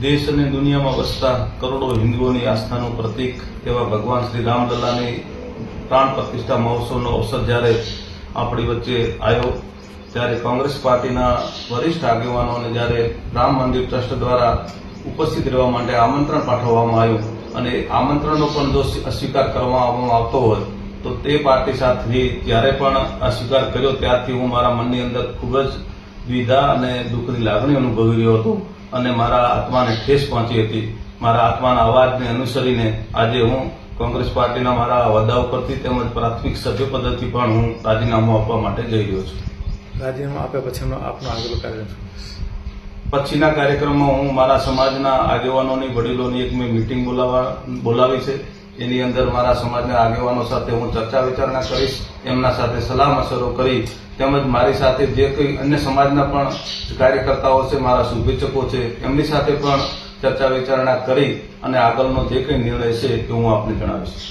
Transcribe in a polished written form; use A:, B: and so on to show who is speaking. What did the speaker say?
A: દેશ અને દુનિયામાં વસતા કરોડો હિન્દુઓની આસ્થાનું પ્રતીક એવા ભગવાન શ્રી રામલલ્લાની પ્રાણ પ્રતિષ્ઠા મહોત્સવનો અવસર જ્યારે આપણી વચ્ચે આવ્યો ત્યારે કોંગ્રેસ પાર્ટીના વરિષ્ઠ આગેવાનોને જ્યારે રામ મંદિર ટ્રસ્ટ દ્વારા ઉપસ્થિત રહેવા માટે આમંત્રણ પાઠવવામાં આવ્યું અને આમંત્રણનો પણ જો અસ્વીકાર કરવામાં આવતો હોય તો તે પાર્ટી સાથે જ્યારે પણ અસ્વીકાર કર્યો ત્યારથી હું મારા મનની અંદર ખૂબ જ દ્વિધા અને દુઃખની લાગણી અનુભવી રહ્યો હતો અને મારા આત્માને ઠેસ પહોંચી હતી. મારા આત્માના અવાજને અનુસરીને આજે હું કોંગ્રેસ પાર્ટીના મારા હોદ્દા ઉપરથી તેમજ પ્રાથમિક સભ્યપદેથી પણ હું રાજીનામું આપવા માટે જઈ રહ્યો છું.
B: રાજીનામું આપ્યા પછીનો આપનો આગળ કાર્યક્રમ
A: પછીના કાર્યક્રમમાં હું મારા સમાજના આગેવાનોની વડીલોની એક મેં મિટિંગ બોલાવી છે. એની અંદર મારા સમાજના આગેવાનો સાથે હું ચર્ચા વિચારણા કરીશ, એમના સાથે સલાહ મશવરો કરી તેમજ મારી સાથે જે કંઈ અન્ય સમાજના પણ કાર્યકર્તાઓ છે, મારા શુભેચ્છકો છે, એમની સાથે પણ ચર્ચા વિચારણા કરી અને આગળનો જે કંઈ નિર્ણય છે એ હું આપને જણાવીશ.